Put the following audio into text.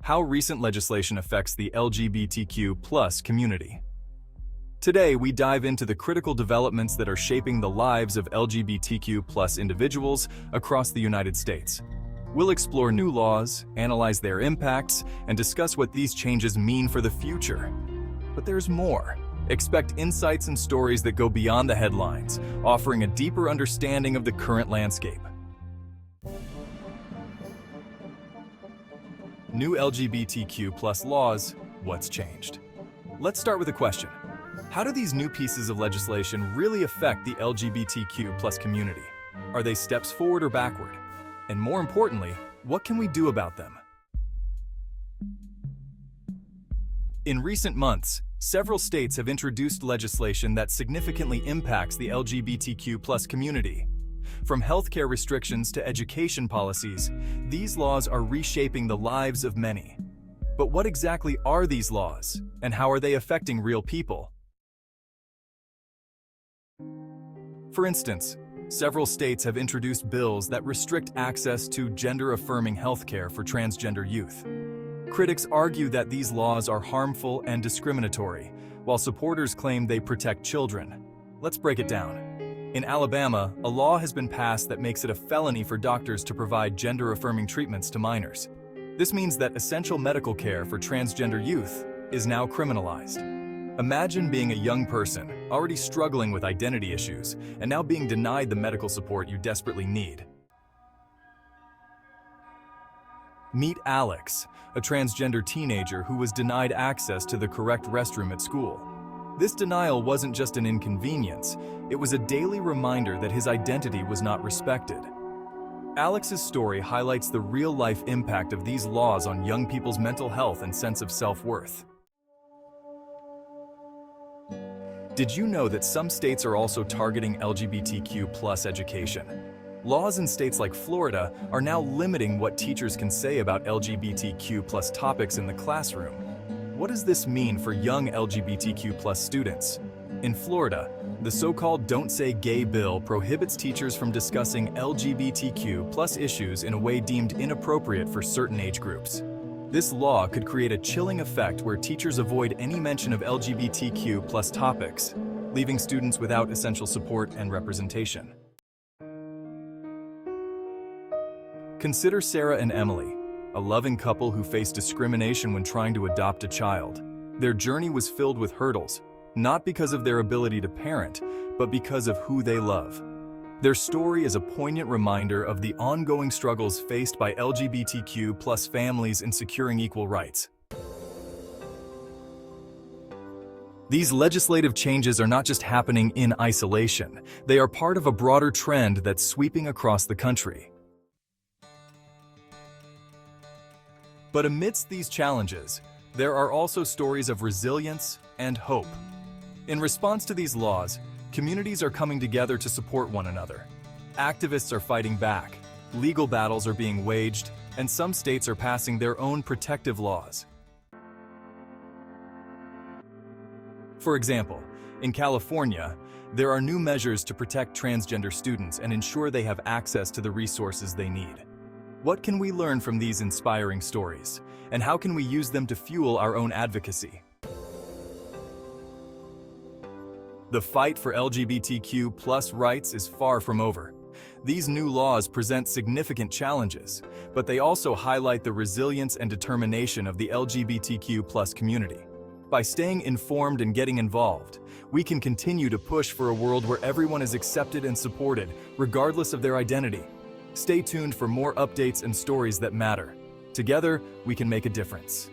how recent legislation affects the LGBTQ community. Today, we dive into the critical developments that are shaping the lives of LGBTQ individuals across the United States. We'll explore new laws, analyze their impacts, and discuss what these changes mean for the future. But there's more. Expect insights and stories that go beyond the headlines, offering a deeper understanding of the current landscape. New LGBTQ laws, what's changed? Let's start with a question. How do these new pieces of legislation really affect the LGBTQ community? Are they steps forward or backward? And more importantly, what can we do about them? In recent months, several states have introduced legislation that significantly impacts the LGBTQ community. From healthcare restrictions to education policies, these laws are reshaping the lives of many. But what exactly are these laws, and how are they affecting real people? For instance, several states have introduced bills that restrict access to gender-affirming healthcare for transgender youth. Critics argue that these laws are harmful and discriminatory, while supporters claim they protect children. Let's break it down. In Alabama, a law has been passed that makes it a felony for doctors to provide gender-affirming treatments to minors. This means that essential medical care for transgender youth is now criminalized. Imagine being a young person, already struggling with identity issues, and now being denied the medical support you desperately need. Meet Alex, a transgender teenager who was denied access to the correct restroom at school. This denial wasn't just an inconvenience, it was a daily reminder that his identity was not respected. Alex's story highlights the real-life impact of these laws on young people's mental health and sense of self-worth. Did you know that some states are also targeting LGBTQ education? Laws in states like Florida are now limiting what teachers can say about LGBTQ topics in the classroom. What does this mean for young LGBTQ students? In Florida, the so-called Don't Say Gay bill prohibits teachers from discussing LGBTQ issues in a way deemed inappropriate for certain age groups. This law could create a chilling effect where teachers avoid any mention of LGBTQ topics, leaving students without essential support and representation. Consider Sarah and Emily, a loving couple who faced discrimination when trying to adopt a child. Their journey was filled with hurdles, not because of their ability to parent, but because of who they love. Their story is a poignant reminder of the ongoing struggles faced by LGBTQ families in securing equal rights. These legislative changes are not just happening in isolation, they are part of a broader trend that's sweeping across the country. But amidst these challenges, there are also stories of resilience and hope. In response to these laws, communities are coming together to support one another. Activists are fighting back, legal battles are being waged, and some states are passing their own protective laws. For example, in California, there are new measures to protect transgender students and ensure they have access to the resources they need. What can we learn from these inspiring stories, and how can we use them to fuel our own advocacy? The fight for LGBTQ rights is far from over. These new laws present significant challenges, but they also highlight the resilience and determination of the LGBTQ community. By staying informed and getting involved, we can continue to push for a world where everyone is accepted and supported, regardless of their identity. Stay tuned for more updates and stories that matter. Together, we can make a difference.